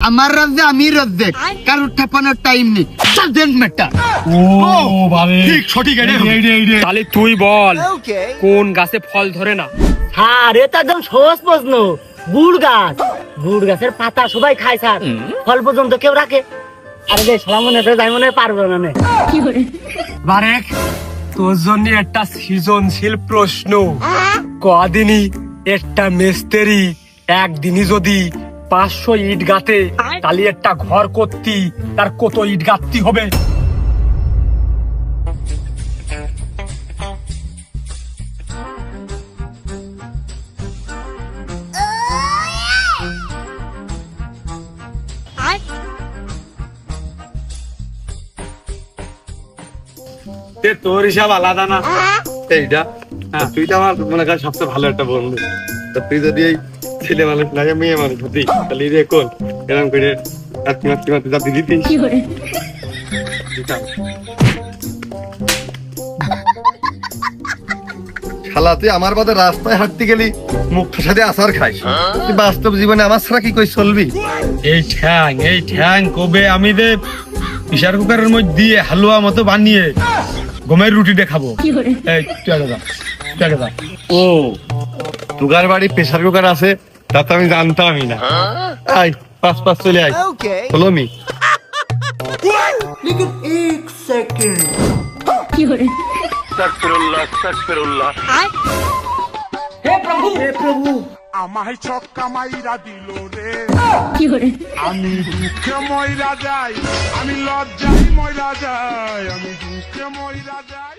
আমার রাজ্যে আমি রাজ্যে কারোর ঠাপানোর টাইম নেই সার্জেন্ট ম্যাটার। ও বাবা ঠিক সঠিক এই তাহলে তুই বল কোন গাছে ফল ধরে না? স্যার এটা একদম সহজ প্রশ্ন। গুড় গাছ, গুড় গাছের পাতা সবাই খায় স্যার, ফল পর্যন্ত কেউ রাখে? আরে যে সালা মনে হয় যাই মনে হয় পারবে না। বারেক তোর জন্য একটা সৃজনশীল প্রশ্ন। কদিনই একটা মিস্ত্রি একদিনই যদি 500 ইট গাঁথে তাহলে একটা ঘর করতি তার কত ইট গাঁথতি হবে? তোর হিসাব আলাদা না এইটা। তুই তো আমার মনে কর সবচেয়ে ভালো একটা বন্ধু। তা তুই যদি এই ছেলে মানুষ লাগে মেয়ে মানুষ হতি তাহলে রে কোন এরকম করে মাতৃ যা দিদি শালা তুই আমার বাদে রাস্তায় হাঁটতে গেলি মুখটার সাথে আচার খাইস, তুই বাস্তব জীবনে আমার ছাড়া কি কই চলবি? এই ঠ্যাং কবে আমি যে প্রেসার কুকারের মধ্যে দিয়ে হালুয়া মতো বানিয়ে গমের রুটি দেখাবো। এই তুই আগে যা। ও তুগার বাড়ি প্রেসার কুকার আছে তা তো আমি জানতামই না। আয় পাঁচ চলে আয় হলো মি। আমায় ছক্কা মাইরা দিল রে, আমি দুঃখে ময়রা যাই, আমি লজ্জায় ময়রা যাই, আমি দুঃখে ময়রা যাই।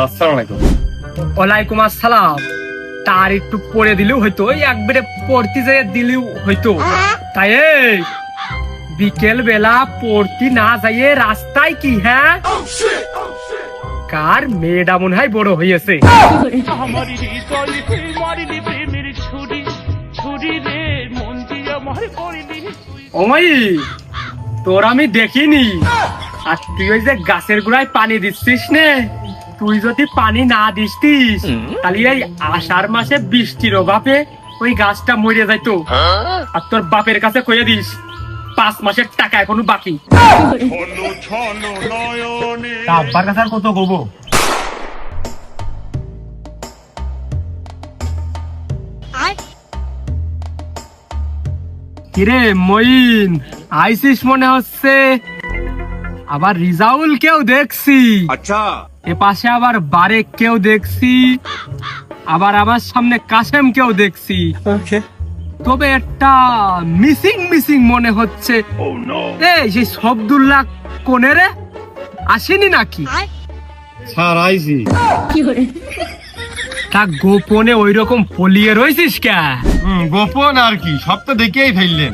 আসসালামু আলাইকুম। ওয়ালাইকুম আসসালাম। তার একটু পড়ে দিলেও হয়তো, একবারে পড়তে যেয়ে দিলেও হয়তো। তাই এই বিকেল বেলা পড়তে না যাইয়ে রাস্তায় কি হ্যাঁ কার মেয়েটা মনে হয় বড় হয়েছে। ওমাই তোর আমি দেখিনি, আর তুই ওই যে গাছের গোড়ায় পানি দিচ্ছিস নে, তুই যদি পানি না দিসতিস তাহলে এই আষাঢ় মাসে বৃষ্টির অভাবে ওই গাছটা মরে যাইতো। আর তোর বাপের কাছে কইয়ে দিস 5 মাসের টাকা এখনো বাকি। আব্বার কাছে আর কত কব? কিরে মইন আইসিস মনে হচ্ছে, আবার রিজাউল কেউ দেখছি, আচ্ছা এ পাশে আবার বারেক কেউ দেখছি, আবার আমার সামনে কাসেম কেউ দেখছি। তবে একটা মিসিং মনে হচ্ছে। এই সেই শব্দুল্লাহ কোনে রে, আসেনি নাকি? স্যার আইছি। তা গোপনে ওই রকম ফলিয়ে রয়েছিস কে? গোপন আর কি, সব তো দেখেই ফেললেন।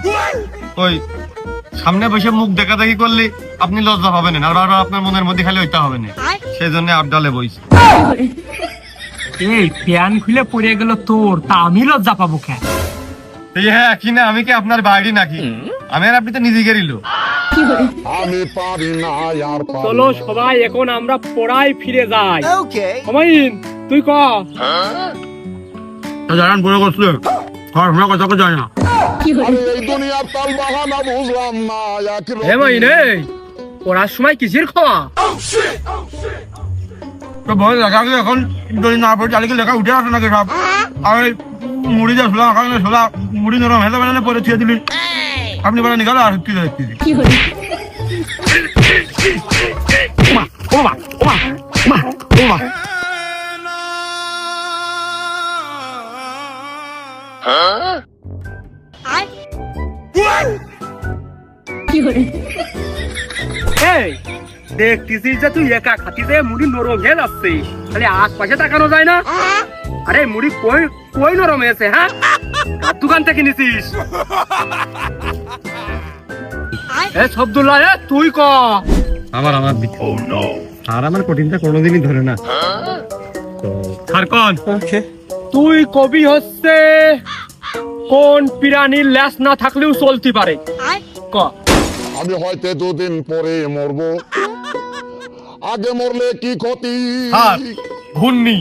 ওই সামনে বসে মুখ দেখাদেখি করলে আপনি লজ্জা পাবেন না, আর বারবার আপনার মনের মধ্যে খালি ওইটা হবে না, সেই জন্য আবডালে বইছি। এই প্যান খুলে পড়ে গেল তোর, তা আমি লজ্জা পাবো কে? হ্যাঁ কিনা আমি কি আপনার বাড়ি নাকি? আমি আর আপনি তো নিজে গেরিল। আমি পারি না আর চলো সবাই এখন আমরা পড়ায় ফিরে যাই। হুমায়ুন তুই ক। জানান বড় করছিল আমরা কথা জানি না। আমি এই দুনিয়ার তাল বাহানা বুঝলাম না। হে মাইন এই পড়ার সময় কিসের খাওয়া? তো ভয় লেখা এখন যদি না পড়ে চালিয়ে লেখা উঠে আসে নাকি সব? আর মুড়ি যা ছোলা খাওয়া ছোলা মুড়ি নরম হেলে বেলা পরে থিয়ে দিলি, আপনি বেলা নিকালো আর কি দেখতেছি। এই দেখতেছিস যে তুই একা খাতিতে মুড়ি নরম হয়ে যাচ্ছে, তাহলে আশপাশে তাকানো যায় না? আরে মুড়ি কই কই নরম হয়েছে হ্যাঁ? কার দোকান থেকে নিছিস? এ শব্দুল্লাহ তুই ক। আমার দিকে আর আমার কঠিনটা কোনোদিনই ধরে না। আর কোন তুই কবি হচ্ছে কোন প্রাণীর ল্যাস না থাকলেও চলতে পারে? ক। আমি হয়তো 2 দিন পরে মরবো, আগে মরলে কি ক্ষতি? ঘূর্ণি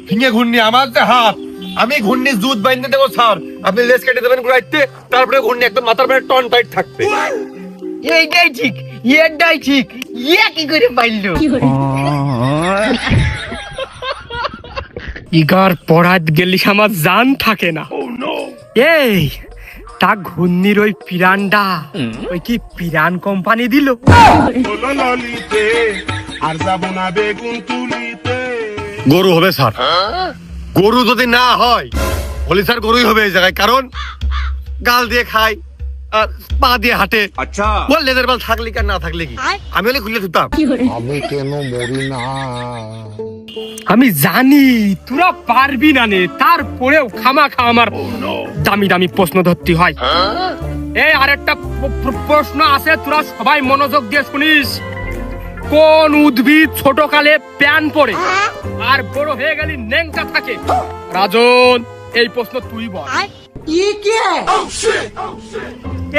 ফিঙে ঘূর্ণি আমার যে হাত, আমি ঘূর্ণি জুত বাইন্ধে দেবো স্যার, আপনি লেজ কেটে দেবেন ঘুরাইতে, তারপরে ঘূর্ণি একদম মাথার পরে টন টাইট থাকবে। এইটাই ঠিক, এটাই ঠিক। ইয়ে কি করে পাইলো? ইগার পড়াত গেলি আমার জান থাকে না। এই তা ঘূর্ণির ওই পিরানটা ওই কি পিরান কোম্পানি দিল? হলো ললিতে আর যাবো না বেগুন তুলিতে। গরু হবে স্যার, গরু যদি না হয় বলি স্যার গরুই হবে এই জায়গায়, কারণ গাল দিয়ে খায় আর পা দিয়ে হাঁটে। আচ্ছা বল লেদের বাল থাকলে কি আর না থাকলে কি, আমি হলে খুলে দিতাম। আমি কেন মরি না? আমি জানি তোরা পারবি না নে, তারপরেও খামাখা আমার দামি দামি প্রশ্ন ধরতে হয়। এই আরেকটা প্রশ্ন আছে, তোরা সবাই মনোযোগ দিয়ে শুনিস। কোন উদ্ভিদ ছোটকালে প্যান পরে আর বড় হয়ে গেলে ন্যাংটা থাকে? রাজন, এই প্রশ্ন তুই বল।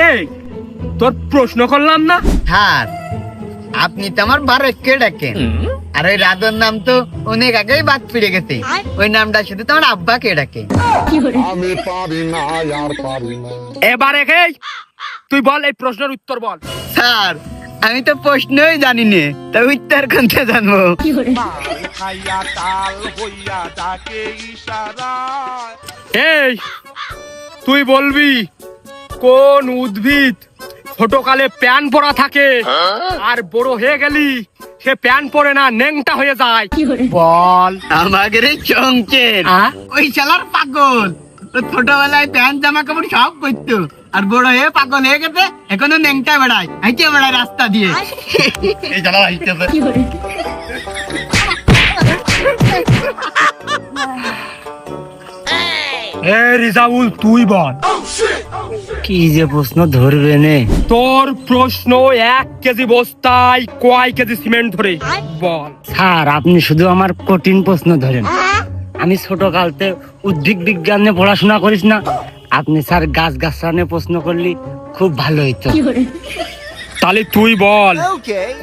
এই তোর প্রশ্ন করলাম না? স্যার, আপনি তো আমার বারেককে ডাকেন, আর ওই রাধর নাম তো অনেক আগেই বাদ ফিরে গেছে। ওই নামটা শুধু তোমার আব্বাকে ডাকে। আমি পারি না আর পারি না। এবারে তুই বল, এই প্রশ্নের উত্তর বল। স্যার, আমি তো প্রশ্নই জানি না, তা উত্তর কোনটা জানবো? মার খাইয়া তাল হইয়া ডাকে ইশারায়। এই তুই বলবি কোন উদ্ভিদ ছোটকালে প্যান পরা থাকে আর বড় হয়ে গেলি সে প্যান পরে না, ন্যাংটা হয়ে যায়? বল। আমাদের এই চমকের ওই শালার পাগল, ও ছোটবেলায় প্যান্ট জামা কাপড় সব পরতো, আর বড় হয়ে পাগল হয়ে গেছে, এখনো ন্যাংটা বেড়ায়, হাইটে বেড়ায় রাস্তা দিয়ে। এই জ্বালা হাইতেছে। এ রিজাউল, তুই বল। কি যে প্রশ্ন ধরবে নে? তোর প্রশ্ন 1 কেজি বস্তায় কয় কেজি সিমেন্ট ধরে? বল। স্যার, আপনি শুধু আমার কঠিন প্রশ্ন ধরেন। আমি ছোট কালতে উদ্ভিদ বিজ্ঞান নিয়ে পড়াশোনা করিস না। আপনি স্যার গাছ গাছরা নিয়ে প্রশ্ন করলে খুব ভালো হইতো। তাহলে তুই বল,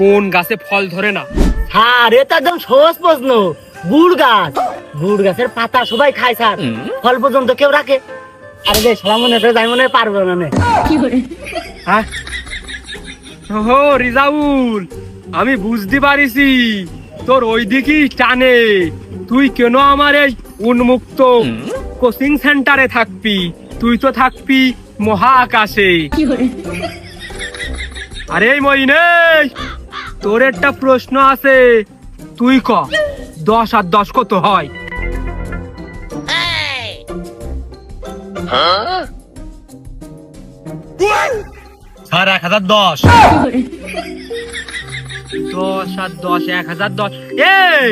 কোন গাছে ফল ধরে না? স্যার, এটা একদম সহজ প্রশ্ন। গুড় গাছ। গুড় গাছের পাতা সবাই খায় স্যার, ফল পর্যন্ত কেউ রাখে। আরে যে সারা মনে করে যাই মনে হয় পারবো না নে। ওহো রিজাউল, আমি বুঝতে পারিছি তোর ওই দিকই টানে। তুই কেন আমার এই উন্মুক্ত কোচিং সেন্টারে থাকবি? তুই তো থাকবি মহাকাশে। আরে মইনে, তোর একটা প্রশ্ন আছে, তুই ক 10 আর 10 কত হয়? স্যার 1010। 10 আর 10 1010। এই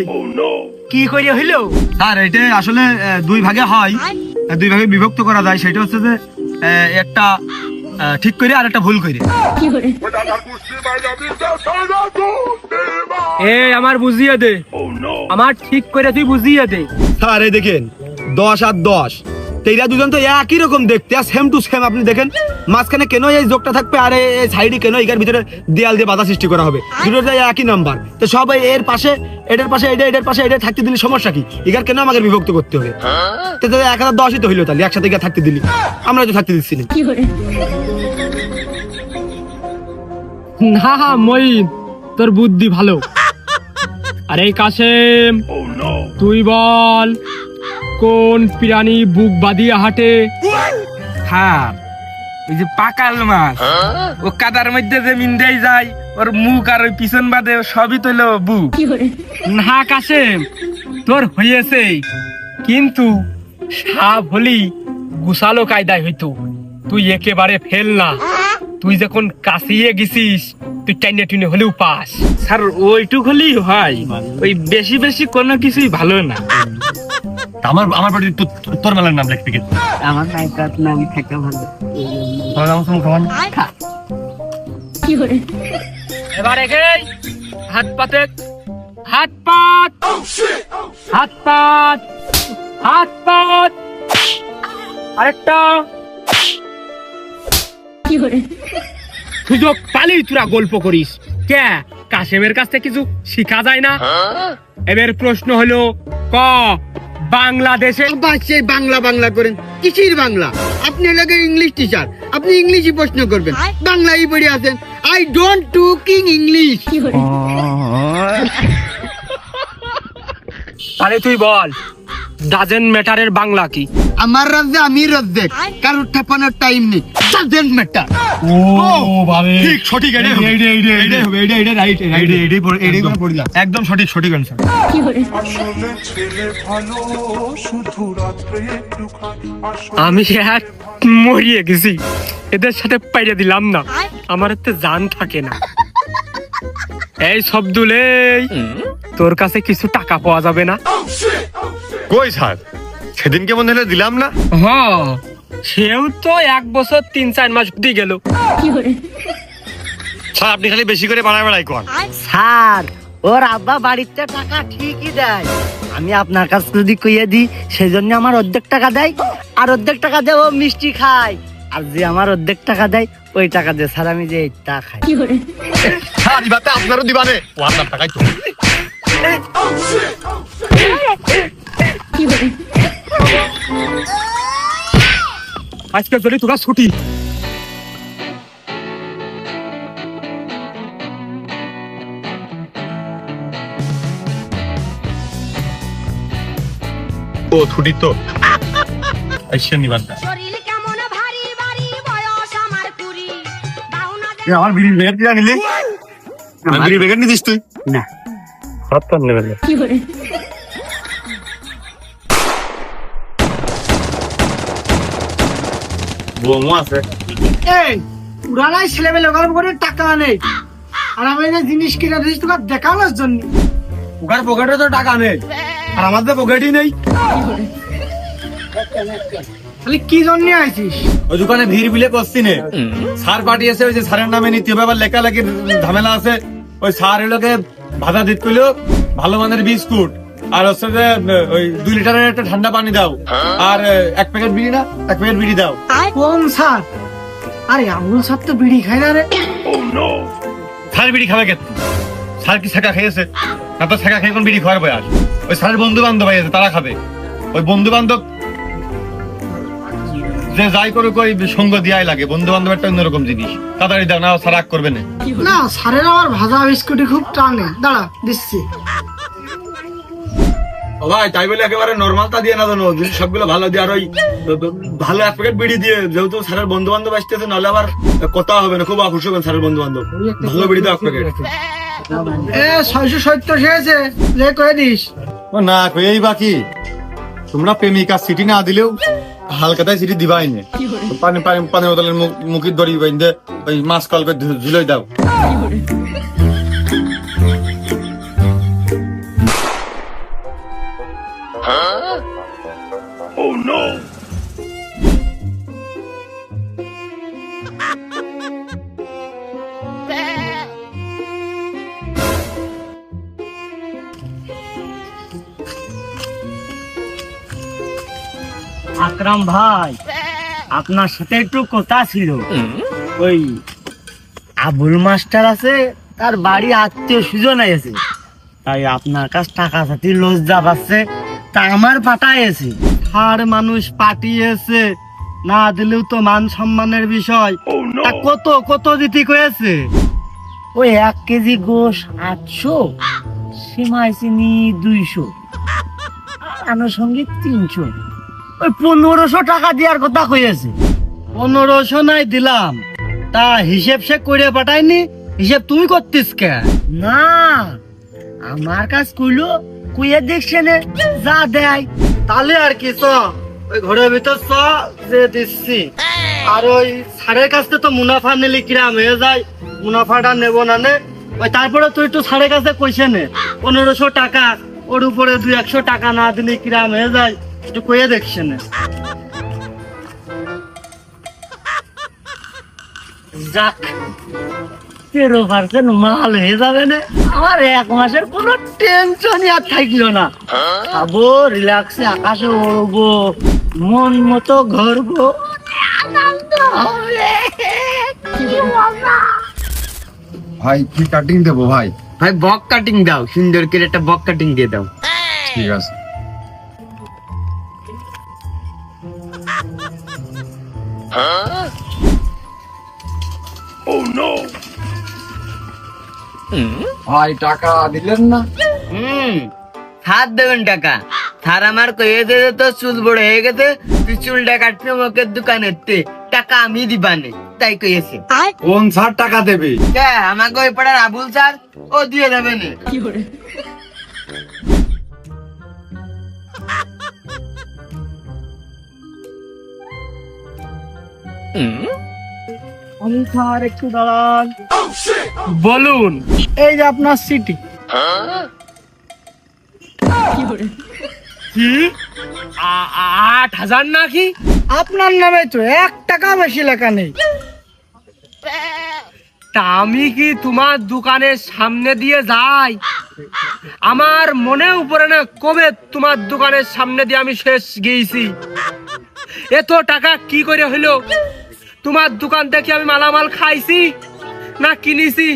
কি করে হইলো? স্যার এটা আসলে দুই ভাগে হয়, দুই ভাগে বিভক্ত করা যায়। সেটা হচ্ছে যে একটা ঠিক করে আর একটা ভুল করে। এই আমার বুঝিয়ে দে, আমার ঠিক করে তুই বুঝিয়ে দে। স্যার এই দেখেন 10 আর 10, এইরা দুজন তো একই রকম দেখতে, আর সেম টু সেম। আপনি দেখেন মাঝখানে কেন এই যোগটা থাকবে, আর এই সাইডে কেন এর ভিতরে দেয়াল দিয়ে বাধা সৃষ্টি করা হবে? দুটোর একই নাম্বার, তো সব এর পাশে এটার পাশে এটার পাশে এটা থাকতে দিলে সমস্যা কি? এগার কেন আমাকে বিভক্ত করতে হবে? তো 1010ই তো হইলো, তাহলে একসাথে গিয়ে থাকতে দিলি, আমরা তো থাকতে দিচ্ছি না। না মইন, তোর বুদ্ধি ভালো। আরে কাশেম, তুই বল, কোন প্রাণী বুক বাঁধিয়ে হাঁটে? হ্যাঁ, ওই যে পাকাল মাছ, ও কাদার মধ্যে যে মিন্দেই যায়, ওর মুখ আর ওই পিছন বাদে সবই তো হলো বুক। না কাশেম, তোর হয়েছে, কিন্তু সাপ হলি গুছালো কায়দায় হইতো। তুই একেবারে ফেল না, তুই যখন কাছিয়ে গেছিস তুই টাইনে টুনে হলেও পাস। স্যার ওইটুক হলেই হয়, ওই বেশি বেশি কোনো কিছুই ভালো না। আমার বাড়ি তোর মেলার নাম লিখতে গেছে। আমার নায়িকার নাম থাকে ভালো। এবারে হাত পাতে, হাত পাত, হাত পাত, হাত পাত, আরেকটা সুযোগ পালি তোরা গল্প করিস কে? কাশেমের কাছ থেকে কিছু শিখা যায় না? এবার প্রশ্ন হলো, ক বাংলাদেশে আবার সেই বাংলা বাংলা করেন, কিসির বাংলা? আপনি এলাকার ইংলিশ টিচার, আপনি ইংলিশই প্রশ্ন করবেন, বাংলাই পড়ে আছেন। I don't talking English. তাহলে তুই বল ডাজেন্ট ম্যাটারের বাংলা কি? আমার রাজ্যে আমি রাজ্যে, কারোর ঠেপানোর টাইম নেই। Doesn't matter. ঠিক সঠিক একদম সঠিক অ্যান্সার। আসলে ছেলে ভালো, শুধু রাত্রে একটু খায়। আসলে আমি আর মরিয়ে গেছি, এদের সাথে পাইরে দিলাম না, আমার এতে জান থাকে না। এই শব্দুলে তোর কাছে কিছু টাকা পাওয়া যাবে না? কই স্যার, সেদিন কেমন হলে দিলাম না? হ, সেও তো 1 বছর 3-4 মাস দিয়ে গেল। স্যার আপনি খালি বেশি করে বাড়াই কর। স্যার ওর আব্বা বাড়িতে টাকা ঠিকই দেয়, আমি আপনার কাছে যদি কইয়ে দিই সেই জন্য আমার অর্ধেক টাকা দেয়, আর অর্ধেক টাকা দিয়ে ও মিষ্টি খায়, আর যে আমার অর্ধেক টাকা দেয় ওই টাকা দিয়ে স্যার আমি যে টা খাই। স্যার দিবাতে আপনারও দিবানে, ও আপনার টাকাই তো। আজকে যদি তোরা ছুটি। ও ছুটি তো আইসেন নিবানটা। শরীর কেমন ভারী ভারী, বয়স আমার 20, বাহুনা আমার বিড়ির প্যাকেট কিনা নিলি? বিড়ির প্যাকেট নিতিস তুই? না। হাত নেবেন না। বোমো আছে। এই পুরানাই ছেলেবেলে গল্প করে টাকা নেই, আর আমি যে জিনিস কিনে দিয়েছি তোকে দেখানোর জন্য। ওখানে পকেটে তো টাকা নেই, আর আমাদের পকেটই নেই। তাহলে কি জন্য আইছিস? ওই দোকানে ভিড় বিলে করছি নে, স্যার পাঠিয়েছে, ওই যে স্যারের নামে নিতে হবে, আবার লেখালেখি ঝামেলা আছে। ওই স্যার এলোকে ভাজা দিত কইলো ভালো মানের বিস্কুট, আর হচ্ছে যে ওই 2 লিটারের একটা ঠান্ডা পানি দাও, আর 1 প্যাকেট বিড়ি না 1 প্যাকেট বিড়ি দাও। কোন স্যার? আরে আবুল স্যার তো বিড়ি খায় না রে। স্যার বিড়ি খাবে কে? স্যার কি ছাকা খেয়েছে? না তো ছাকা খেয়ে কোন বিড়ি খাওয়ার বয়স? ওই স্যারের বন্ধু বান্ধব আছে, তারা খাবে। ওই বন্ধু বান্ধব যে যাই করুক ওই সঙ্গ দিয়াই লাগে, বন্ধু বান্ধব একটা অন্যরকম জিনিস। তাড়াতাড়ি দাও, না স্যার রাগ করবে না। না স্যারের আমার ভাজা বিস্কুটই খুব টানে, দাঁড়া দিচ্ছি। ও ভাই তাই বলে একেবারে নর্মালটা দিয়ে না জানো, জিনিস সবগুলো ভালো দিয়ে, আর ওই ভালো 1 প্যাকেট বিড়ি দিয়ে, যেহেতু স্যারের বন্ধু বান্ধব আসতেছে, নাহলে আবার কথা হবে না, খুব আফুস হবেন স্যারের বন্ধু বান্ধব। ভালো বিড়ি দাও 1 প্যাকেট। এ 670 হয়েছে, যে কয়ে দিস। ও না কই বাকি, তোমরা প্রেমিকা সিটি না দিলেও হালকাতায় সিটি দিবাই না। পানি পানি পানি বোতলের মুখের দড়ি বাইন্ধে ওই মাছ কল করে ঝুলাই দাও। আকরাম ভাই, আপনার সাথে একটু কথা ছিল। ওই আবুল মাস্টার আছে, তার বাড়ি আত্মীয় সুজন আছে, তাই আপনার কাছে টাকা সাথে লজ্জা পাচ্ছে, তা আমার পাঠাইছে। আর মানুষ পাঠিয়েছে, না দিলেও তো মান সম্মানের বিষয়। তা কত কত দিতে কয়েছে? ওই 1 কেজি গোশ 800, সীমাই চিনি 200, আনুষঙ্গিক 300, ওই 1500 টাকা দেওয়ার কথা কইছে। 1500 নাই দিলাম, তা হিসেব সে করে পাঠায়নি, হিসেব তুমি করতিস কে? না আমার কাজ কইলো, কুইয়ে দেখছে না যা দেয়। তাহলে আর কি, চ ওই ঘরের ভিতর চ, যে দিচ্ছি। আর ওই সাড়ের কাছে তো মুনাফা নিলে কিরাম হয়ে যায়, মুনাফাটা নেবো না নে। ওই তারপরে তুই একটু সাড়ের কাছে কইছে নে 1500 টাকা, ওর উপরে 200-100 টাকা না দিলে কিরাম হয়ে যায়, একটু কইয়ে দেখছে না। যাক 13% মাল হয়ে যাবে না, আমার 1 মাসের কোনো টেনশনই আর থাকলো না। খাবো, রিল্যাক্সে আকাশে উড়বো, মন মতো ঘুরবো, আনন্দ হবে। কি মজা! ভাই কি কাটিং দেবো ভাই? ভাই বক কাটিং দাও, সুন্দর করে একটা বক কাটিং দিয়ে দাও। ঠিক আছে। ভাই টাকা দিলেন না? স্যার দেবেন টাকা। স্যার আমার কয়েছে যে তোর চুল বড় হয়ে গেছে, তুই চুলটা কাটতে মুখের দোকানের টাকা আমি দিবানে, তাই কয়েছে। কোন স্যার টাকা দেবে? আমাকে ওই পাড়ার আবুল স্যার, ও দিয়ে দেবে না। আমি স্যার একটু দাঁড়ান। বলুন। এই যে আপনার সিটি। কি 8,000 নাকি? আপনার নামে তো 1 টাকা বেশি লেখা নেই। তা আমি কি তোমার দোকানের সামনে দিয়ে যাই? আমার মনে উপরে না কবে তোমার দোকানের সামনে দিয়ে আমি শেষ গিয়েছি। এত টাকা কি করে হইলো? তোমার দোকান থেকে আমি মালামাল খাইছি না কিনেছি,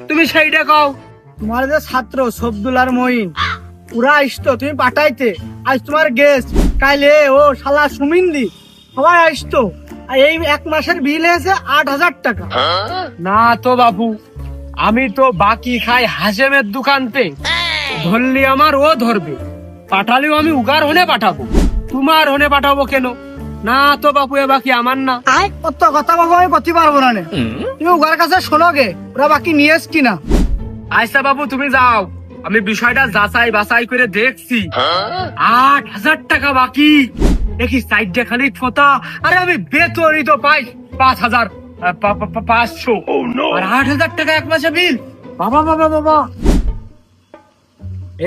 তুমি সেইটা কও। তোমার যে ছাত্র সবদুল আর মঈন, ওরা আসতো, তুমি পাঠাইতে। আজ তোমার গেস্ট, কাইলে ও শালা সুমিন্দি, সবাই আসতো। আর এই 1 মাসের বিল হয়েছে 8,000 টাকা। না তো বাবু, আমি তো বাকি খাই হাসেমের দোকানতে। ধরলি আমার ও ধরবে, পাঠালেও আমি উগার হনে পাঠাবো, তোমার হনে পাঠাবো কেন? না তো বাবু, এ বাকি আমার না। কত কথা বাবু আমি করতে পারবো না। তুমি উগার কাছে শোনো গে, ওরা বাকি নিয়েছ কিনা। আচ্ছা বাবু তুমি যাও, আমি বিষয়টা যাচাই বাছাই করে দেখছি। 8,000 টাকা বাকি, দেখি সাইডে খালি ফোতা। আরে আমি বেতনই তো পাই 5,500, আর 8,000 টাকা 1 মাসে বিল। বাবা বাবা বাবা,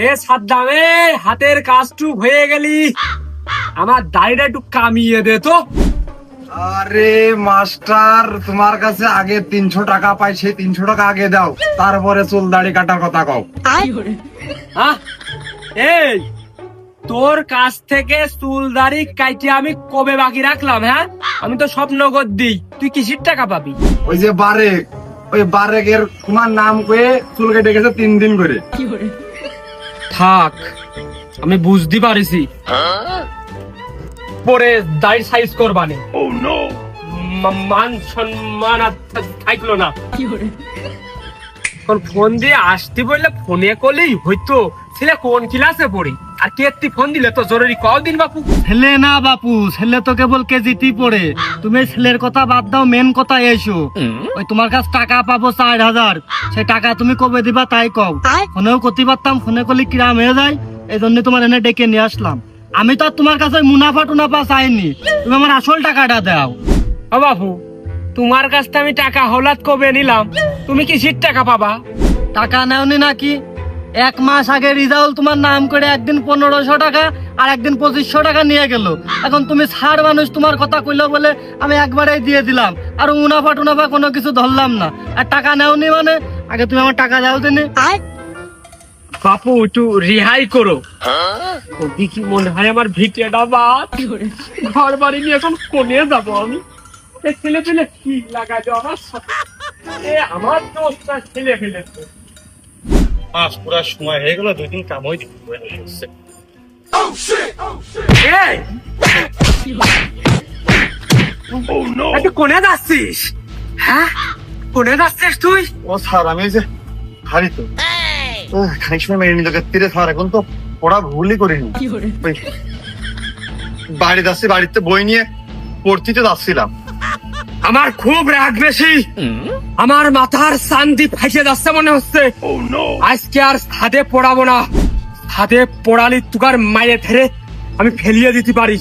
এ সাদ্দামে হাতের কাজটুক হয়ে গেলি, আমার দাড়িটা একটু কামিয়ে দে তো। আরে মাস্টার, তোমার কাছে আগে 300 টাকা পাই, সেই 300 টাকা আগে দাও, তারপরে চুল দাড়ি কাটার কথা কও। এই তোর কাছ থেকে চুল দাড়ি কাইটে আমি কবে বাকি রাখলাম? হ্যাঁ, আমি তো সব নগদ দিই, তুই কিসির টাকা পাবি? ওই যে বারেক, ওই বারেকের তোমার নাম কয়ে চুল কেটে গেছে 3 দিন করে। থাক, আমি বুঝতে পারিছি। পরে দাড়ি সাইজ করবানে। মান সম্মান আর থাকলো না। ফোন দিয়ে আসতে বললে ফোনে করলেই হইতো। ছেলে কোন ক্লাসে পড়ি, আর কে ফোন দিলে তো জরুরি কদিন বাপু? ছেলে না বাপু, ছেলে তো কেবল কেজিতেই পড়ে। তুমি ছেলের কথা বাদ দাও, মেন কথা এসো। ওই তোমার কাছে টাকা পাবো 4,000, সেই টাকা তুমি কবে দিবা তাই কও। ফোনেও করতে পারতাম, ফোনে করলে কিরাম হয়ে যায়, এই জন্য তোমার এনে ডেকে নিয়ে আসলাম। আমি তো আর তোমার কাছে মুনাফা টুনাফা চাইনি, তুমি আমার আসল টাকাটা দাও। ও বাপু, তোমার কাছ থেকে আমি টাকা হলাত কবে নিলাম, তুমি কিসির টাকা পাবা? টাকা নেওনি নাকি? 1 মাস আগে রিজাল্ট তোমার নাম করে একদিন 1500 টাকা আর একদিন 2500 টাকা নিয়ে গেল। এখন তুমি ছাড় মানুষ, তোমার কথা কইলো বলে আমি একবারেই দিয়ে দিলাম, আর মুনাফা টুনাফা কোনো কিছু ধরলাম না। আর টাকা নেওনি মানে আগে তুমি আমার টাকা দাও দিনে। বাপু একটু রেহাই করো। কি মনে হয় আমার ভিটেটা বাদ, ঘর বাড়ি নিয়ে এখন কোনে যাবো আমি? ছেলে পেলে কি লাগাইলো আমার সাথে, আমার দোষটা ছেলে ফেলেছে। মাস পুরা সময় হয়ে গেল, 2 দিন কাম হয়ে যাচ্ছে। তুই কোনে যাচ্ছিস? হ্যাঁ, কোনে যাচ্ছিস তুই? ও স্যার, আমি এই যে হারি তো খানিক সময় মেরে নিল তীরে স্যার, এখন তো পড়া ভুলই করিনি। বাড়ি যাচ্ছি, বাড়িতে বই নিয়ে পড়তে যাচ্ছিলাম। আমার খুব রাগ বেশি, আমার মাথার শান্তি ফাইসে যাচ্ছে মনে হচ্ছে। আজকে আর ছাদে পড়াবো না, ছাদে পড়ালি তুকার মায়ে ধরে আমি ফেলিয়ে দিতে পারি।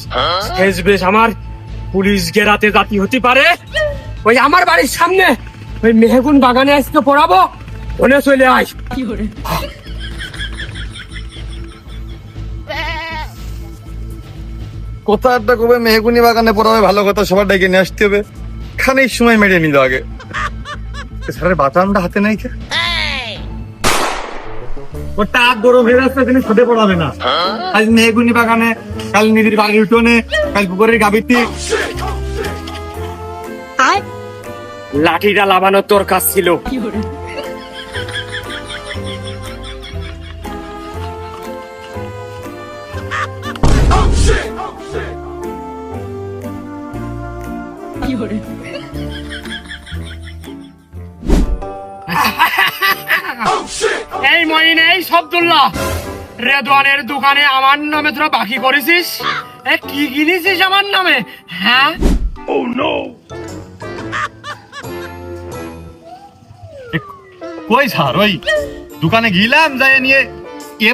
শেষ বেশ আমার পুলিশ গেরাতে জাতি হতে পারে। ওই আমার বাড়ির সামনে ওই মেহগুন বাগানে আজকে পড়াবো, ওনে চলে আয়। কোথা একটা কবে মেহগুনি বাগানে পড়াবে, ভালো কথা, সবার ডেকে নিয়ে আসতে হবে। খানিক সময় মেরে নিল আগে। স্যারের বাতামটা হাতে নাই কে? ওটা গরম হয়ে যাচ্ছে, তিনি ছাদে পড়াবে না। আজ মেহগুনি বাগানে, কাল নিজের বাড়ির উঠোনে, কাল পুকুরের গাবিতে। লাঠিটা লাগানোর তোর কাজ ছিল। এই মইন, এই সবদুল্লাহ, রেদওয়ানের দোকানে আমার নামে তোরা বাকি করেছিস? কি কিনেছিস আমার নামে? হ্যাঁ, কই স্যার, ওই দোকানে গেলাম যাই নিয়ে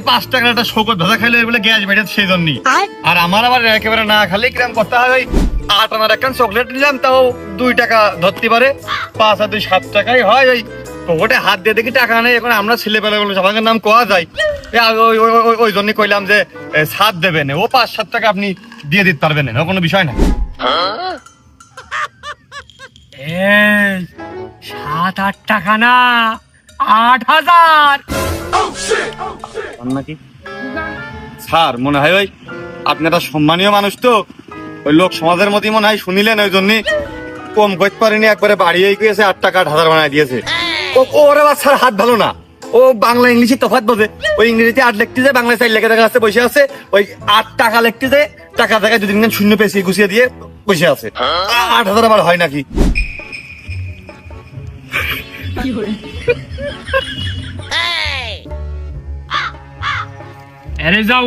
5 টাকার একটা শোকর ধরা খাইলে বলে গ্যাস বেড়ে সেই জন্যই। আর আমার আবার একেবারে না খালি কিরম করতে হয়, ওই 8 আনার একখান চকলেট নিলাম, তাও 2 টাকা ধরতে পারে, 5 আর 2 7 টাকাই হয়। ওই পকেটে হাত দিয়ে দেখি টাকা নেই, এখন আমরা ছেলেবেলা বলে সবার নাম কোয়া যায়, ওই জন্যই কইলাম যে ছাড় দেবেন, ও 5-7 টাকা আপনি দিয়ে দিতে পারবেন না, কোনো বিষয় না। এই 7-8 টাকা না, 8,000। নাকি স্যার, মনে হয় ওই আপনারা সম্মানীয় মানুষ তো, ওই লোক সমাজের মধ্যে মনে হয় শুনিলেন, ওই জন্য কম করতে পারেনি, একবারে বাড়িয়ে গিয়েছে 8 টাকা 8,000 বানায় দিয়েছে। ওর আবার স্যার হাত ভালো না, ও বাংলা ইংলিশে তফাৎ বোঝে, ওই ইংরেজিতে 8 লিখতে যায়, বাংলায় 4 লেখা দেখা আছে, বসে আছে, ওই 8 টাকা লিখতে যায়, টাকা টাকা 2 দিন শূন্য পেয়েছে গুছিয়ে দিয়ে বসে আছে। 8,000 আবার হয় নাকি? আরে যাও,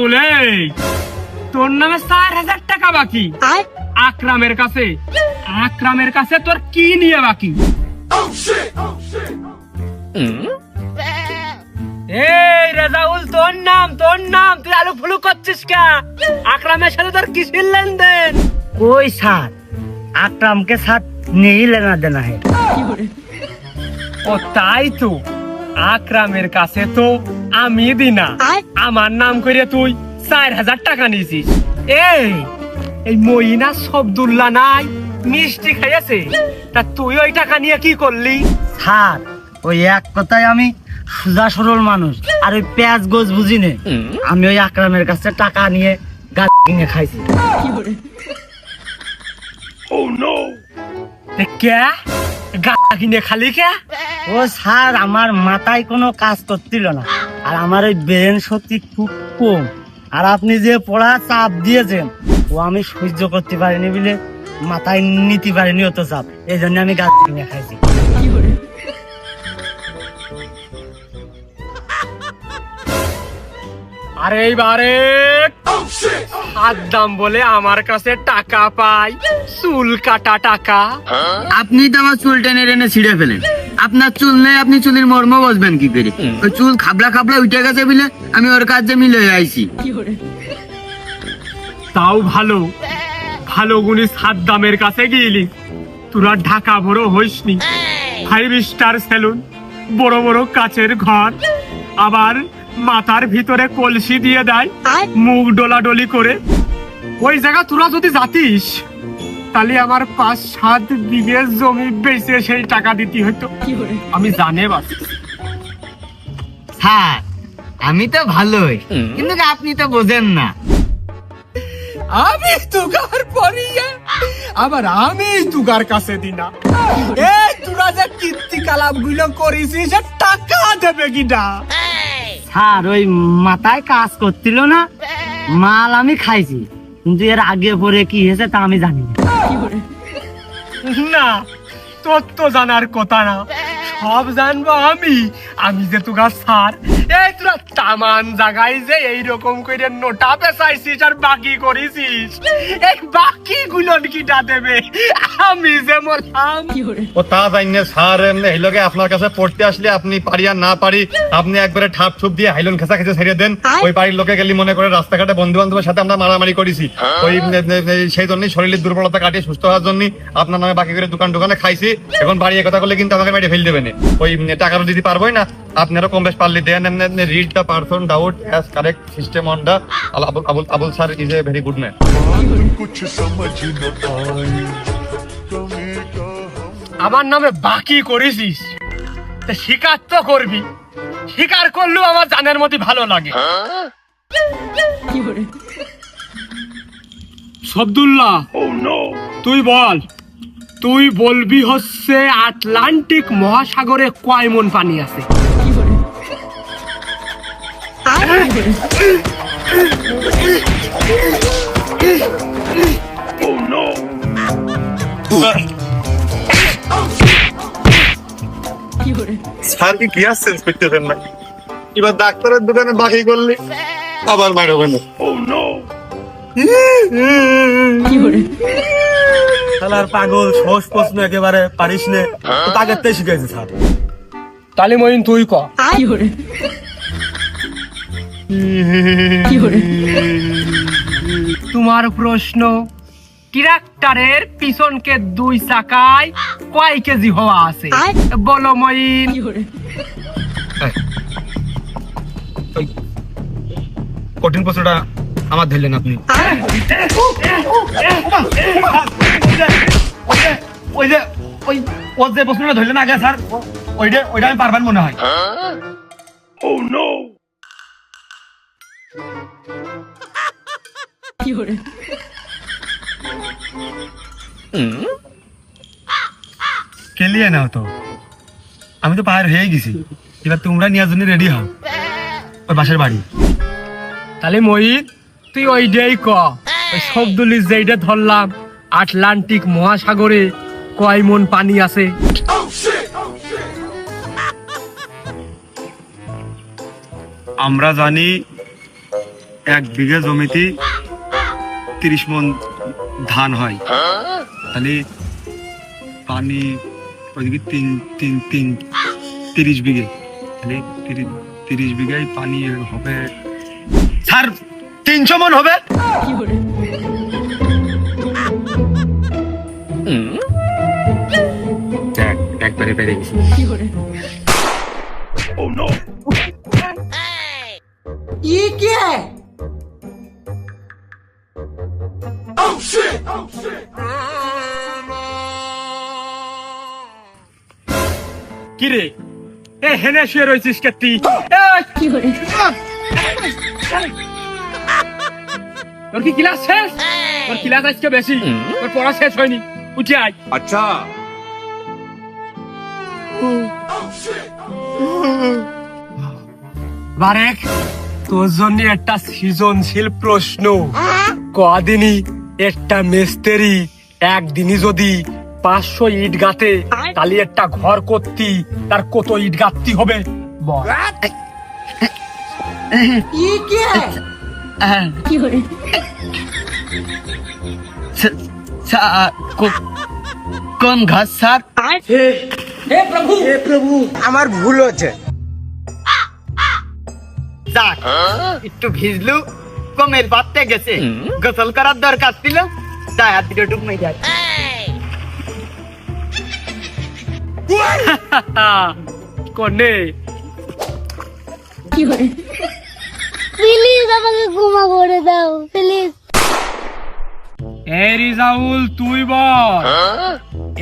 তোর নামে 4,000 টাকা বাকি আকরামের কাছে। আকরামের কাছে তোর কি নিয়ে বাকি? এই রেজাউল, তোর নাম তুই আলু ফুলু করছিস কে? আকরামের সাথে তোর কিসের লেনদেন? কই স্যার, আকরামকে সাথ নেই লেনা দেনা है। ও তাই তো, আকরামের কাছে তো আমি দিনা, আমার নাম করে তুই 4,000 টাকা নিয়েছিস। এই মইনা সবদুল্লাহ নাই মিষ্টি খাইয়াছে, তা তুই ওই টাকা নিয়ে কি করলি? স্যার, ওই এক কথায় আমি সোজা সরল মানুষ, আর ওই পেঁয়াজ গোছ বুঝি নে, আমি ওই আকরামের কাছে টাকা নিয়ে গাছ কিনে খাইছি। কে গাড়া কিনে খালি কে? ও স্যার, আমার মাথায় কোনো কাজ করছিল না, আর আমার ওই ব্রেন শক্তি খুব কম, আর আপনি যে পড়া চাপ দিয়েছেন ও আমি সহ্য করতে পারিনি বলে মাথায় নিতে পারিনি অত চাপ, এই জন্য আমি গাছ কিনে খাইছি। আরে এইবারে আদাম বলে আমার কাছে টাকা পাই, চুল কাটা টাকা। আপনি তো আমার চুল টেনে টেনে ছিঁড়ে ফেলেন, আপনার চুল নেই, আপনি চুলের মর্ম বসবেন কি করে? ওই চুল খাবলা খাবলা উঠে গেছে বলে আমি ওর কাছে মিলে আইছি। তাও ভালো, ভালো গুণী সাদ্দামের কাছে গেলি, তোরা ঢাকা বড় হইসনি। 5 স্টার সেলুন, বড় বড় কাচের ঘর, আবার মাথার ভিতরে কলসি দিয়ে দেয়, মুখ ডোলাডলি করে। ওই জায়গা তোরা যদি যাতিস, তাহলে আমার 5-7 বিঘে জমি বেচে সেই টাকা দিতে হতো। আমি জানে বাস। হ্যাঁ, আমি তো ভালোই, কিন্তু আপনি তো বোঝেন না। আমি তুগার পরিয়ে আবার আমি তুগার কাছে দিনা। এই তোরা যে কীর্তি কালাম গুলো করেছিস, টাকা দেবে কিনা? স্যার, ওই মাথায় কাজ করছিল না, মাল আমি খাইছি, কিন্তু এর আগে পরে কি হয়েছে তা আমি জানি না। না, তোর তো জানার কথা না, সব জানবো আমি। আমি যে তুগা স্যার, এই তোরা তামান জায়গায় যে এইরকম করে নোটা পেঁচাইছিস আর বাকি করেছিস, এই বাকি গুলো কিটা দেবে? আমি যে বললাম ও তা জানি স্যার, এমনি এই লগে আপনার কাছে পড়তে আসলে আপনি পারি আর না পারি, আপনি একবারে ঠাপ ঠুপ দিয়ে হাইলন খেসা খেসে ছেড়ে দেন। ওই বাড়ির লোকে গেলি মনে করে রাস্তাঘাটে বন্ধু বান্ধবের সাথে আমরা মারামারি করেছি, ওই সেই জন্যই শরীরের দুর্বলতা কাটিয়ে সুস্থ হওয়ার জন্য আপনার নামে বাকি করে দোকানে খাইছি। এখন বাড়ি কথা করলে কিন্তু আমাকে মেরে ফেল দেবেন, ওই টাকাটা দিতে পারবোই না। আপনারা কম বেশ পারলে দেন, read the person doubt as correct system on the Abul sir is a very good man. कुछ समझ न आए तुम्हें कहा আমার নামে বাকি করেছিস, তা স্বীকার তো করবি। স্বীকার করলেও আমার জানের মধ্যে ভালো লাগে। সবদুল্লাহ, তুই বল, তুই বলবি হচ্ছে আটলান্টিক মহাসাগরে কয় মন পানি আছে? স্যার কি আর চেঞ্জ করতেছেন না? এবার ডাক্তারের দোকানে বাকি করলে আবার মারো কেন? শালার পাগল, সহজ প্রশ্ন একেবারে পারিস নে, তাকে শিখাইছে স্যার। তাহলে মইন তুই ক। তোমার প্রশ্ন, ট্রাক্টরের পিছনকে 2 চাকায় কয় কেজি হওয়া আছে? বলো মইন। কঠিন প্রশ্নটা আমার ধরলেন আপনি। ওই যে ওর যে প্রশ্নটা ধরলেন আগে স্যার, ওইটা আমি পারবেন মনে হয়। খেলিয়ে নাও তো, আমি তো পাহাড় হয়ে গেছি, এবার তোমরা নেওয়ার জন্য রেডি হও ওর বাসার বাড়ি। তাহলে মইন তুই ওইটাই ক। ওই শব্দলি যেইটা ধরলাম, আটলান্টিক মহাসাগরে কয় মন পানি আছে? আমরা জানি 1 বিঘা জমিতে 30 মন ধান হয়, তাহলে পানি ওইদিকে 30 বিঘে, তাহলে 30 বিঘায় পানি হবে স্যার 300 মন হবে। একবারে পেরে গেছি। কি রে, এ হেনে শুয়ে রয়েছিস কেতি? তোর কি ক্লাস শেষ? তোর ক্লাস আজকে বেশি, তোর পড়া শেষ হয়নি, উঠে আয়। আচ্ছা বারেক, তোর জন্য একটা সৃজনশীল প্রশ্ন। কদিনই একটা মিস্ত্রি একদিনই যদি 500 ইট গাঁথে, তাহলে একটা ঘর করতি তার কত ইট গাঁথতি হবে বল? কোন ঘাস স্যার? আমার ভুল হচ্ছে। যাক, একটু ভিজলু, কমের বাড়তে গেছে, গোসল করার দরকার ছিল, তাই আর দুটো ডুব মেয়ে যায়। কনে প্লিজ আমাকে ক্ষমা করে দাও প্লিজ। এই রিজাউল, তুই বল,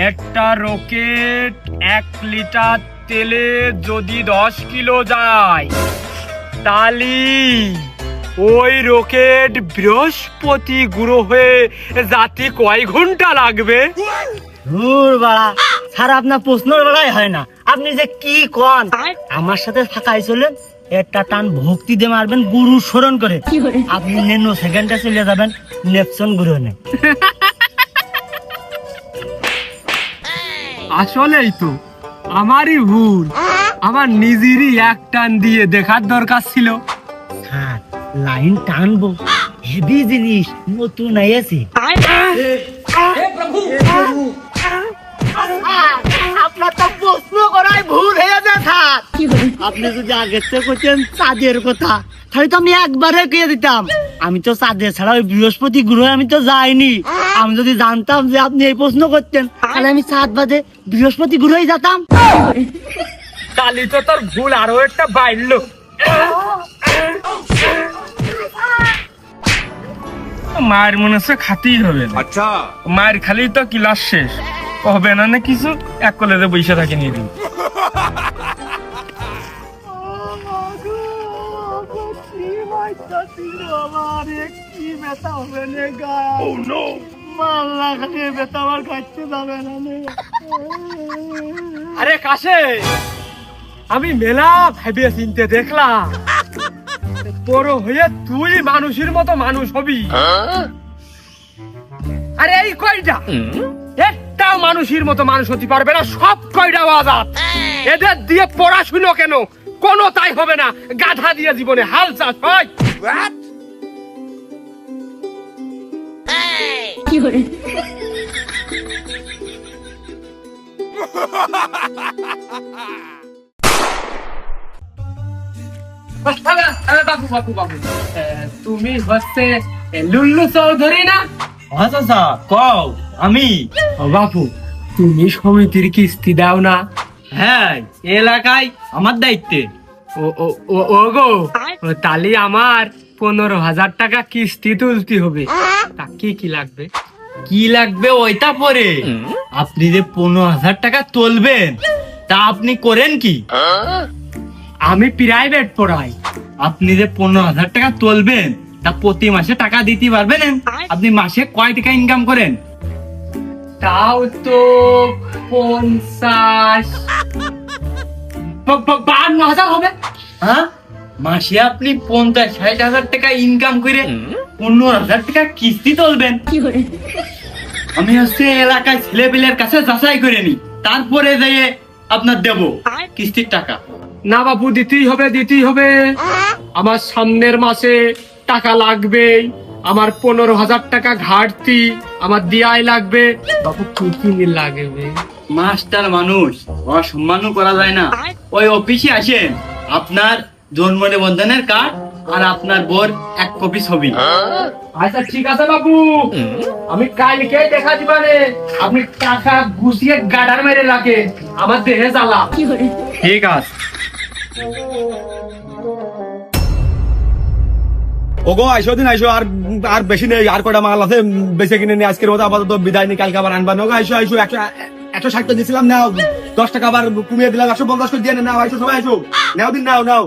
একটা রকেট 1 লিটার তেলে যদি 10 কিলো যায়, তাহলে ওই রকেট বৃহস্পতি গ্রহে যাতে কয় ঘন্টা লাগবে? ধুর বাড়া, স্যার আপনার প্রশ্নের বেলায় হয় না, আপনি যে কি কন। আমার সাথে থাকাই চলেন, একটা টান ভক্তি দিয়ে মারবেন গুরু স্মরণ করে, আপনি নেনো সেকেন্ডে চলে যাবেন নেপচন গ্রহণে। আসলেই তো আমারই ভুল, আমার নিজেরই এক টান দিয়ে দেখার দরকার ছিল। হ্যাঁ, লাইন টানবো, হেভি জিনিস, নতুন আইয়াছি। আপনার তো প্রশ্ন করাই ভুল হয়ে যায় স্যার। আপনি যদি আগের থেকে করতেন চাঁদের কথা, তাহলে তো আমি একবারে কে দিতাম। আমি তো চাঁদের ছাড়া ওই বৃহস্পতি গ্রহে আমি তো যাইনি। আমি যদি জানতাম যে আপনি এই প্রশ্ন করতেন, তাহলে আমি চাঁদ বাদে বৃহস্পতি গ্রহে যেতাম। তাহলে তো তোর ভুল আরো একটা বাড়লো। মায়ের মনে হচ্ছে খাতেই হবে না। আচ্ছা মায়ের খালি তো ক্লাস শেষ, হবে না না কিছু, এক কলেজে বসে থাকে নিয়ে দিন। আরে কাশে, আমি মেলা ভাবিয়ে চিনতে দেখলাম, বড় হয়ে তুই মানুষের মতো মানুষ হবি। আরে এই কয়টা একটাও মানুষের মতো মানুষ হতে পারবে না, সব কয়টা আজাদ। এদের দিয়ে পড়াশুনো কেন, কোনো তাই হবে না, গাধা দিয়ে জীবনে হাল চাষ হয়। বাবু বাবু বাবু, তুমি হচ্ছে লুল্লু চৌধুরী না? আচ্ছা কও আমি। ও বাবু, তুমি সমিতির কিস্তি দাও না? হ্যাঁ, এলাকায় আমার দায়িত্বে। ও ও ও ও গো, তাহলে আমার 15,000 টাকা কিস্তি তুলতে হবে। তা কি কি লাগবে? কি লাগবে ওইটা পরে, আপনি যে 15,000 টাকা তুলবেন তা আপনি করেন কি? আমি প্রাইভেট পড়াই। আপনি যে 15,000 টাকা তুলবেন তা প্রতি মাসে টাকা দিতে পারবেন? আপনি মাসে কয় টাকা ইনকাম করেন? তাও তো 52,000 হবে। হ্যাঁ, মাসে আপনি 50-60,000 টাকা ইনকাম করে 15,000 টাকা কিস্তি তুলবেন? আমি হচ্ছে এলাকায় ছেলেপিলের কাছে যাচাই করে নি, তারপরে যেয়ে আপনার দেব কিস্তির টাকা। না বাবু, দিতেই হবে দিতেই হবে। আমার সামনের মাসে টাকা লাগবে, আমার 15,000 টাকা ঘাটতি, আমার দিয়াই লাগবে। বাবু কি কি লাগবে? মাস্টার মানুষ, অসম্মানও করা যায় না। ওই অফিসে আসেন, আপনার জন্ম নিবন্ধনের কার্ড আর আপনার বোর 1 কপি ছবি। আচ্ছা ঠিক আছে বাবু, আমি কালকে দেখা দিবানে। আপনি টাকা গুছিয়ে গাডার মেরে রাখে, আমার দেহে জ্বালা। ঠিক আছে। ওগো আইসো দিন আইসো, আর বেশি নেই, আর কটা মাল আছে বেশি কিনে নিয়ে আজকের মতো আপাতত বিদায় নিয়ে কালকে আবার আনবা। ওগো আইসো আইসো, 160 দিয়েছিলাম, নাও 10 টাকা আবার কমিয়ে দিলাম, 150 করে দিয়ে নাও। আইসো সবাই আইসো, নাও দিন, নাও নাও।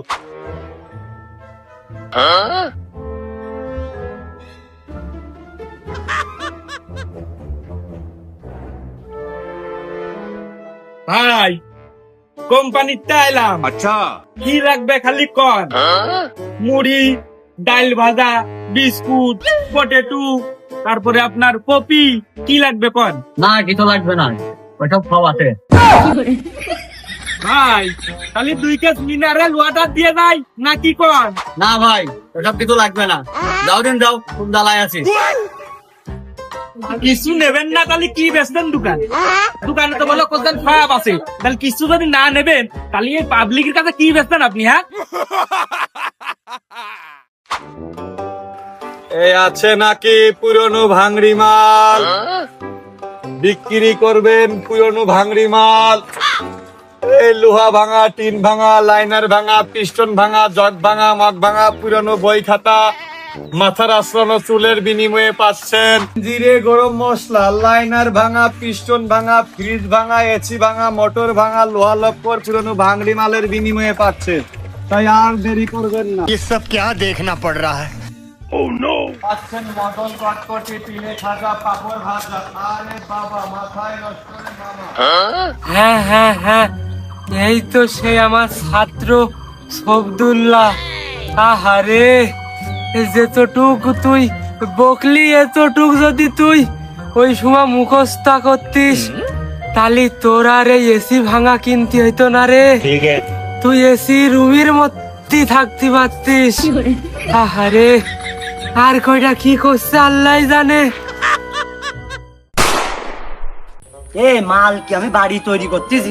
ভাই কোম্পানিতে এলাম। আচ্ছা, কি লাগবে খালি কন। মুড়ি, ডাল ভাজা, বিস্কুট, পটেটো, তারপরে আপনার কপি, কি লাগবে কন। না, কিছু লাগবে না, ওইসব সব আছে। ভাই খালি 2 কেস মিনারেল ওয়াটার দিয়ে যাই না, কি কন। না ভাই, ওসব কিছু লাগবে না, যাও দিন যাও, খুব জ্বালায় আছি। কিছু নেবেন না তাহলে কি বেচবেন দোকান? দোকানে তো বলো কোথাও খারাপ আছে, তাহলে কিছু যদি না নেবেন তাহলে এই পাবলিকের কাছে কি বেচবেন আপনি? হ্যাঁ, এই আছে নাকি পুরনো ভাঙড়ি মাল বিক্রি করবেন? পুরনো ভাঙড়ি মাল, এই লোহা ভাঙা, টিন ভাঙা, লাইনার ভাঙা, পিস্টন ভাঙা, জগ ভাঙা, মগ ভাঙা, পুরনো বই খাতা, মাথার আশ্রানো চুলের বিনিময়ে পাচ্ছেন জিরে, গরম মশলা, লাইনার ভাঙা, পিস্টন ভাঙা, ফ্রিজ ভাঙা, এসি ভাঙা, মোটর ভাঙা, লোহা লক্কর পুরনো ভাঙড়ি মালের বিনিময়ে পাচ্ছেন। তাই আর দেরি করবেন না। ये सब क्या देखना पड़ रहा है? পাচ্ছেন মটন কটকটি, পিলে খাজা, পাপড় ভাজা। আরে বাবা, মাথায় নষ্ট রে মামা। হ্যাঁ হ্যাঁ হ্যাঁ, এই তো সে আমার ছাত্র শব্দুল্লাহ। আহারে, যেতটুক তুই বকলি, এতটুক যদি তুই ওই সময় মুখস্থ করতিস, তাহলে তোর আর এই এসি ভাঙা কিনতে হইতো না রে। তুই এসি রুমের মধ্যে থাকতে পারতিস। আহারে, আর কয়টা কি করছে আল্লাহ জানে। এ মাল কি আমি বাড়ি তৈরি করতেছি?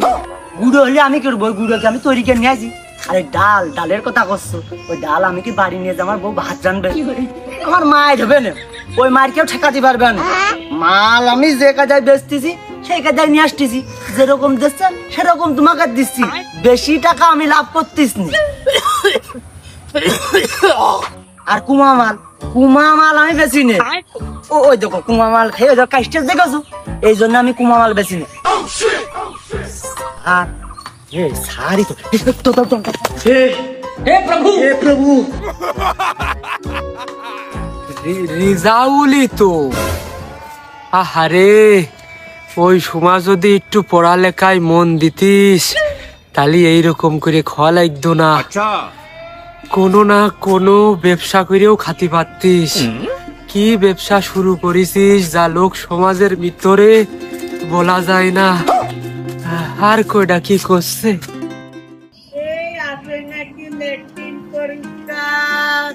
গুঁড়ো হলে আমি করবো, ওই গুঁড়োকে আমি তৈরি করে নিয়ে আসি। আরে ডালের কথা করছো, ওই ডাল আমি কি বাড়ি নিয়ে আমার বউ ভাত জানবে? আমার মায়ের হবে না, ওই মায়ের কেউ ঠেকাতে পারবে না। মাল আমি যে কাজায় বেচতেছি সেই কাজায় নিয়ে আসতেছি, যেরকম দিচ্ছে সেরকম তোমাকে দিচ্ছি, বেশি টাকা আমি লাভ করতেছি না। আর কুমা মাল আমি বেশি নে। ওই দেখো কুমা মাল খেয়ে কাস্টেজ দেখেছো, এই জন্য আমি কুমা মাল বেশি নে। আর সারি তো প্রভু রিজাউলি তো। আহারে, ওই সময় যদি একটু পড়ালেখায় মন দিতিস, তাহলে এইরকম করে খাওয়া লাগতো না। কোনো না কোনো ব্যবসা করেও খাতি পারতিস। কি ব্যবসা শুরু করেছিস যা লোক সমাজের ভিতরে বলা যায় না। আর কয়টা কি করছে? এই আপনি নাকি লেট্রিন পরিষ্কার,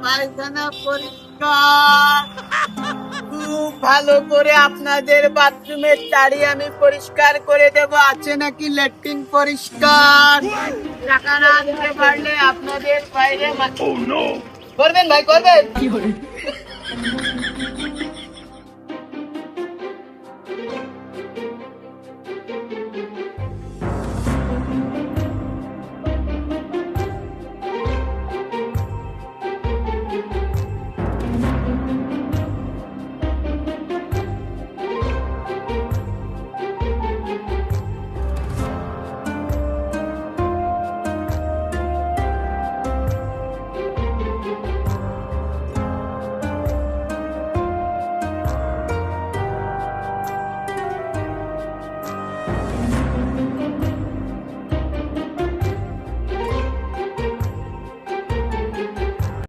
পায়খানা পরিষ্কার, খুব ভালো করে আপনাদের বাথরুমের চারি আমি পরিষ্কার করে দেব। আছে নাকি লেট্রিন পরিষ্কার? টাকা না দিতে পারলে আপনাদের বাইরে করবেন ভাই, করবেন।